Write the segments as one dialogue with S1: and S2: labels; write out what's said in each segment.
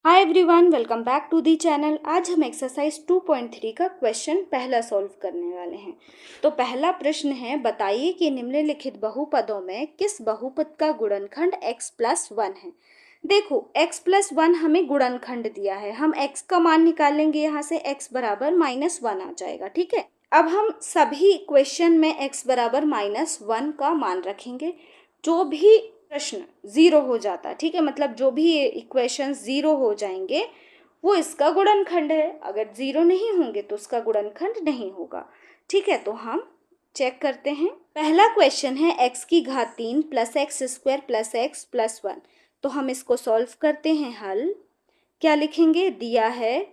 S1: Hi everyone, welcome back to the channel. आज हम exercise 2.3 का क्वेश्चन पहला सॉल्व करने वाले हैं। तो पहला प्रश्न है, बताइए कि निम्नलिखित बहुपदों में किस बहुपद का गुणनखंड x+1 है। देखो, x+1 हमें गुणनखंड दिया है, हम x का मान निकालेंगे, यहाँ से x बराबर -1 आ जाएगा। ठीक है, अब हम सभी क्वेश्चन में x बराबर -1 का मान रखेंगे। जो भी प्रश्न जीरो हो जाता, ठीक है, मतलब जो भी इक्वेशन जीरो हो जाएंगे वो इसका गुणनखंड है। अगर जीरो नहीं होंगे तो उसका गुणनखंड नहीं होगा। ठीक है, तो हम चेक करते हैं। पहला क्वेश्चन है x³ plus x² plus x+1। तो हम इसको सॉल्व करते हैं। हल क्या लिखेंगे, दिया है,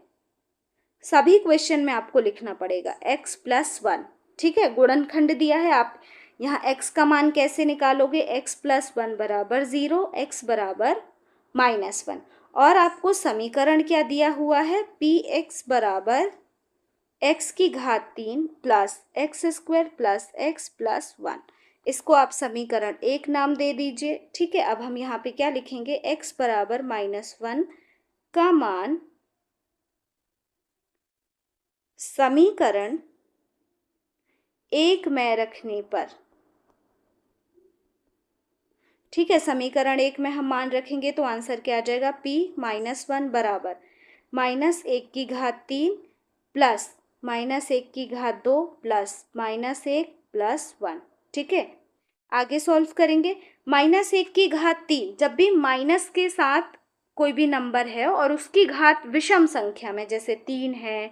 S1: सभी क्वेश्चन में आपको लिखना पड़ेगा x+1। ठीक है, गुणनखंड दिया है, आप यहाँ x का मान कैसे निकालोगे, x+1 बराबर 0, x बराबर -1। और आपको समीकरण क्या दिया हुआ है, px बराबर x³ plus x² plus x+1। इसको आप समीकरण 1 नाम दे दीजिए। ठीक है, अब हम यहाँ पे क्या लिखेंगे, x बराबर -1 का मान समीकरण 1 में रखने पर, ठीक है, समीकरण 1 में हम मान रखेंगे तो आंसर क्या आ जाएगा, p-1 बराबर -1³ प्लस -1/2 प्लस -1 प्लस 1। ठीक है, आगे सॉल्व करेंगे। -1/3, जब भी माइनस के साथ कोई भी नंबर है और उसकी घात विषम संख्या में, जैसे 3 है,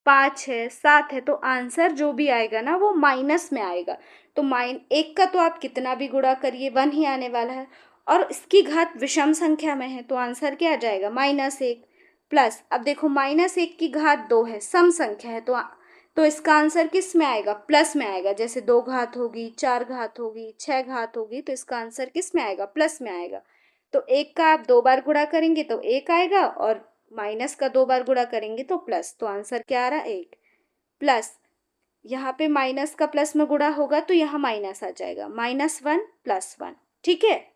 S1: 5 है, 7 है, तो आंसर जो भी आएगा ना वो माइनस में आएगा। तो एक का तो आप कितना भी गुणा करिए 1 ही आने वाला है, और इसकी घात विषम संख्या में है तो आंसर क्या आ जाएगा, -1 प्लस, अब देखो -1 की घात 2 है, सम संख्या है, तो इसका आंसर किस में आएगा, प्लस में आएगा। जैसे 2 घात होगी, 4 घात होगी, 6 घात होगी, तो इसका आंसर किस में आएगा, प्लस में आएगा। तो 1 का आप 2 बार गुणा करेंगे तो 1 आएगा, और माइनस का 2 बार गुणा करेंगे तो प्लस, तो आंसर क्या आ रहा है, 1 प्लस। यहाँ पे माइनस का प्लस में गुणा होगा तो यहाँ माइनस आ जाएगा, -1 + 1। ठीक है,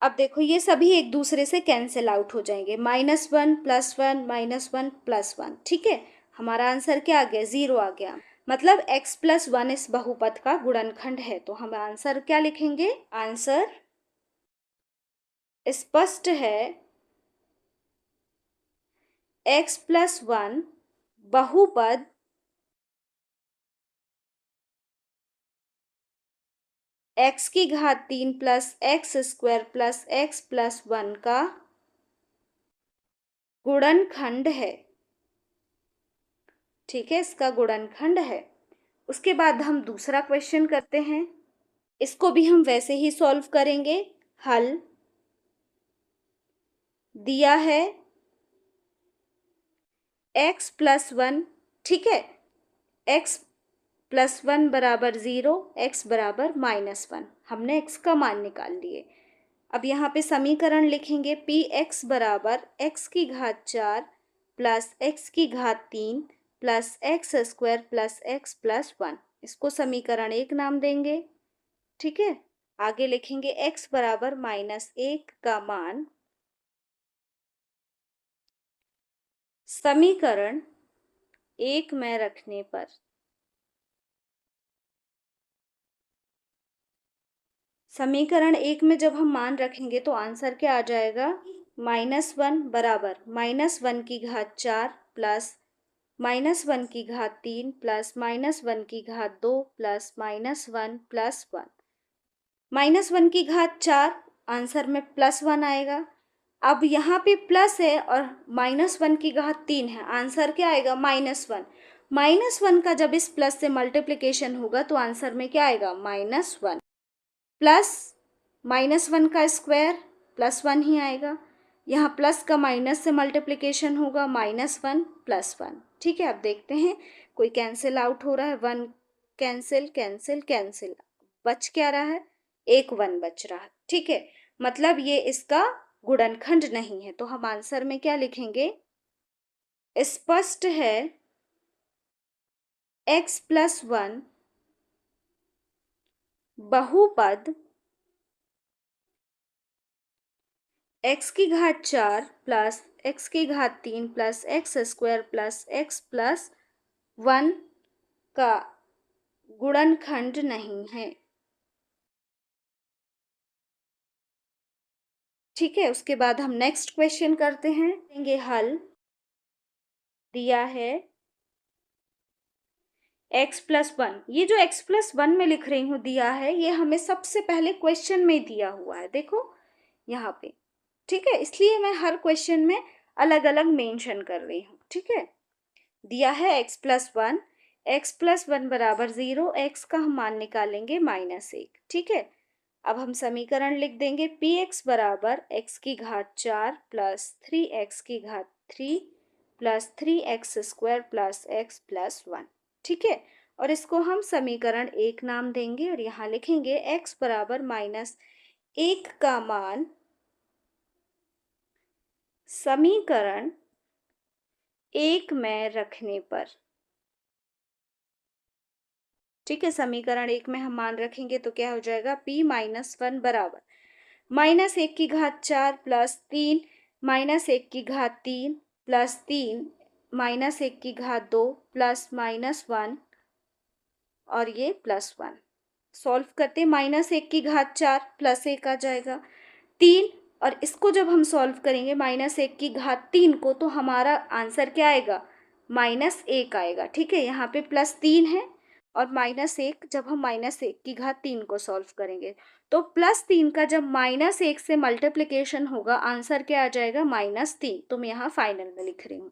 S1: अब देखो ये सभी एक दूसरे से कैंसिल आउट हो जाएंगे, -1 + 1 -1 + 1। ठीक है, हमारा आंसर क्या आ गया, 0 आ गया। मतलब x+1 इस बहुपद का गुणनखंड है। तो हम आंसर क्या लिखेंगे, आंसर स्पष्ट है, x+1 बहुपद x³ plus x² plus x+1 का गुणनखंड है। ठीक है, इसका गुणनखंड है। उसके बाद हम दूसरा क्वेश्चन करते हैं। इसको भी हम वैसे ही सॉल्व करेंगे। हल दिया है x+1, ठीक है, x+1 बराबर 0, x बराबर -1। हमने x का मान निकाल लिए। अब यहाँ पे समीकरण लिखेंगे, px बराबर x³ plus x³ plus x² plus x+1। इसको समीकरण 1 नाम देंगे। ठीक है, आगे लिखेंगे x बराबर -1 का मान समीकरण 1 में रखने पर, समीकरण 1 में जब हम मान रखेंगे तो आंसर क्या आ जाएगा, -1 बराबर -1/4 plus -1/3 plus -1/2 plus -1 plus 1। -1/4 answer में +1 आएगा। अब यहाँ पे प्लस है और -1/3 है, आंसर क्या आएगा, -1। -1 का जब इस प्लस से मल्टीप्लिकेशन होगा तो आंसर में क्या आएगा, -1 प्लस -1 का स्क्वायर +1 ही आएगा। यहाँ प्लस का माइनस से मल्टीप्लिकेशन होगा, -1 + 1। ठीक है, अब देखते हैं कोई कैंसिल आउट हो रहा है, 1 कैंसिल कैंसिल कैंसिल, बच क्या रहा है, एक 1 बच रहा है। ठीक है, मतलब ये इसका गुणनखंड नहीं है। तो हम आंसर में क्या लिखेंगे, स्पष्ट है x+1 बहुपद x⁴ प्लस एक्स की घात 3 plus x square plus x plus 1 का गुणनखंड नहीं है। ठीक है, उसके बाद हम नेक्स्ट क्वेश्चन करते हैं। देंगे हल। दिया है x प्लस 1, ये जो x प्लस 1 में लिख रही हूँ दिया है, ये हमें सबसे पहले क्वेश्चन में दिया हुआ है, देखो यहाँ पे। ठीक है, इसलिए मैं हर क्वेश्चन में अलग अलग मेंशन कर रही हूँ। ठीक है, दिया है x प्लस 1, x प्लस 1 बराबर 0, x का हम मान निकालेंगे -1। ठीक है, अब हम समीकरण लिख देंगे पी एक्स बराबर x की घात 4 प्लस 3x की घात 3 plus 3x square plus x plus 1। ठीक है, और इसको हम समीकरण 1 नाम देंगे और यहाँ लिखेंगे x बराबर -1 का मान समीकरण 1 में रखने पर। ठीक है, समीकरण 1 में हम मान रखेंगे तो क्या हो जाएगा, p माइनस 1 बराबर -1 की घात 4 प्लस 3 -1 की घात 3 प्लस 3 -1 की घात 2 प्लस -1 और ये +1। सॉल्व करते -1 की घात 4 प्लस 1 आ जाएगा 3, और इसको जब हम सॉल्व करेंगे -1 की घात 3 को, तो हमारा आंसर क्या आएगा, -1 आएगा। ठीक है, यहाँ पे +3 है और -1, जब हम -1 की घात 3 को सॉल्व करेंगे तो +3 का जब -1 से मल्टीप्लिकेशन होगा, आंसर क्या आ जाएगा, -3। तो मैं यहाँ फाइनल में लिख रही हूँ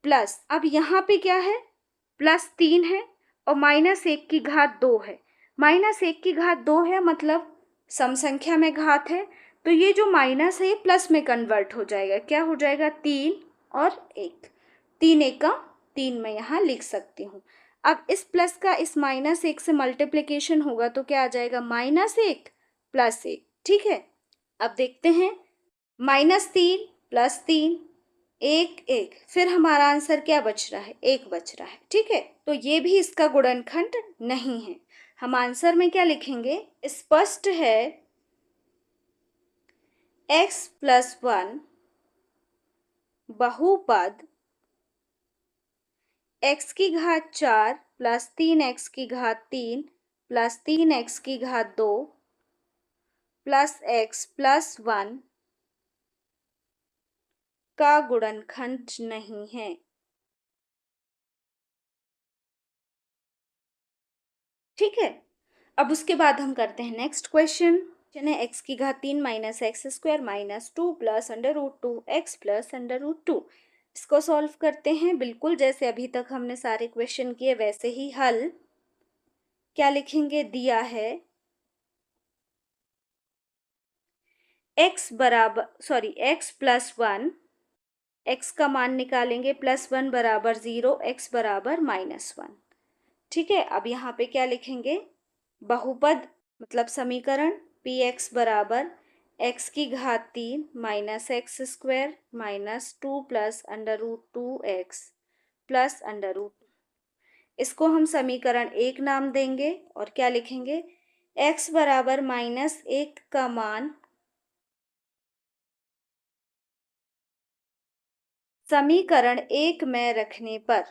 S1: प्लस। अब यहाँ पे क्या है, +3 है और -1 की घात 2 है। -1 की घात 2 है मतलब सम संख्या में घात है, तो ये जो माइनस है प्लस में कन्वर्ट हो जाएगा। क्या हो जाएगा, 3 और 1, 3 1 3 मैं यहाँ लिख सकती हूँ। अब इस प्लस का इस -1 से मल्टीप्लिकेशन होगा तो क्या आ जाएगा, -1 + 1। ठीक है, अब देखते हैं -3 + 3 1 1, फिर हमारा आंसर क्या बच रहा है, 1 बच रहा है। ठीक है, तो ये भी इसका गुणनखंड नहीं है। हम आंसर में क्या लिखेंगे, स्पष्ट है x + 1 बहुपद x की घात 4 प्लस 3x की घात 3 प्लस 3x की घात 2 प्लस x प्लस 1 का गुणनखंड नहीं है। ठीक है, अब उसके बाद हम करते हैं नेक्स्ट क्वेश्चन। है x की घात 3 minus x square minus 2 plus √2 x plus √2। इसको सॉल्व करते हैं बिल्कुल जैसे अभी तक हमने सारे क्वेश्चन किए वैसे ही हल। क्या लिखेंगे, दिया है x प्लस 1, x का मान निकालेंगे +1 बराबर 0, x बराबर -1। ठीक है, अब यहाँ पे क्या लिखेंगे, बहुपद मतलब समीकरण पी एक्स बराबर x की घात 3 minus x square minus 2 plus √2x plus √2। इसको हम समीकरण 1 नाम देंगे और क्या लिखेंगे, x बराबर -1 का मान समीकरण 1 में रखने पर।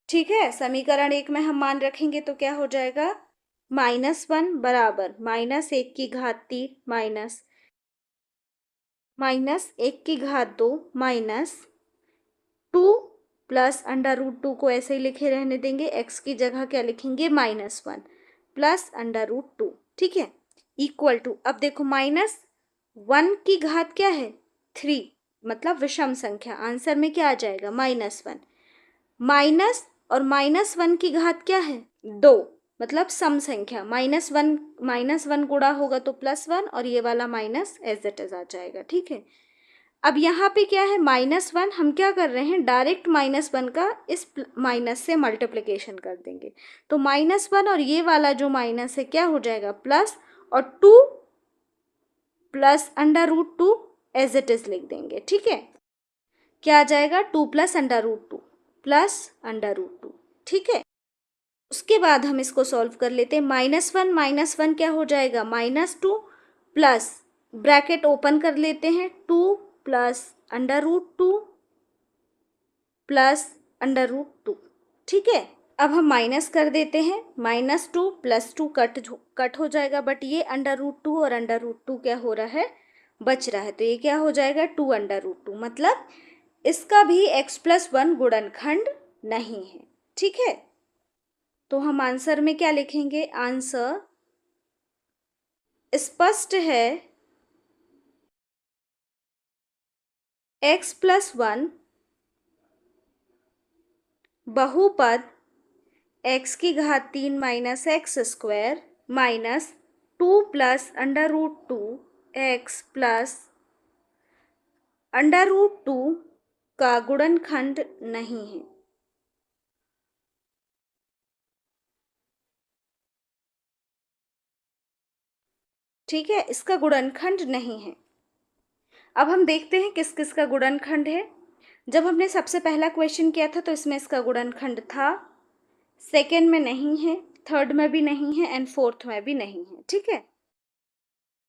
S1: ठीक है, समीकरण 1 में हम मान रखेंगे तो क्या हो जाएगा, -1 बराबर -1 की घात 3 माइनस 1 की घात 2 -2 प्लस √2 को ऐसे ही लिखे रहने देंगे, x की जगह क्या लिखेंगे, -1 प्लस √2। ठीक है, इक्वल टू, अब देखो -1 की घात क्या है, 3, मतलब विषम संख्या, आंसर में क्या आ जाएगा, -1 माइनस और -1 की घात क्या है, 2, मतलब सम संख्या, -1 गुणा होगा तो +1 और ये वाला माइनस एज इट इज आ जाएगा। ठीक है, अब यहाँ पे क्या है, -1, हम क्या कर रहे हैं, डायरेक्ट -1 का इस माइनस से मल्टीप्लिकेशन कर देंगे, तो -1 और ये वाला जो माइनस है क्या हो जाएगा, प्लस, और 2 प्लस √2 एज इट इज लिख देंगे। ठीक है, क्या आ जाएगा, 2 प्लस √2 प्लस √2। ठीक है, उसके बाद हम इसको सॉल्व कर लेते हैं, -1 क्या हो जाएगा, -2 प्लस ब्रैकेट ओपन कर लेते हैं, 2 प्लस √2 प्लस √2, ठीक है। अब हम माइनस कर देते हैं, -2 + 2 कट हो जाएगा, बट ये √2 और √2 क्या हो रहा है, बच रहा है, तो ये क्या हो जाएगा 2 √2, मतलब इसका भी x+1 गुणनखंड नहीं है, ठीक है। तो हम आंसर में क्या लिखेंगे, आंसर स्पष्ट है x+1 बहुपद x³ - x² -2 + √2 x + √2 का गुणनखंड नहीं है। ठीक है, इसका गुणनखंड नहीं है। अब हम देखते हैं किस किस का गुणनखंड है। जब हमने सबसे पहला क्वेश्चन किया था तो इसमें इसका गुणनखंड था, सेकेंड में नहीं है, थर्ड में भी नहीं है एंड फोर्थ में भी नहीं है, ठीक है।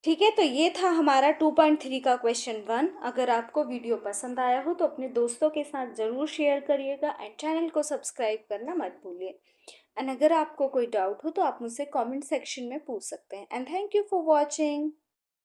S1: ठीक है, तो ये था हमारा 2.3 का क्वेश्चन 1। अगर आपको वीडियो पसंद आया हो तो अपने दोस्तों के साथ ज़रूर शेयर करिएगा एंड चैनल को सब्सक्राइब करना मत भूलिए। एंड अगर आपको कोई डाउट हो तो आप मुझसे कमेंट सेक्शन में पूछ सकते हैं। And thank you for watching.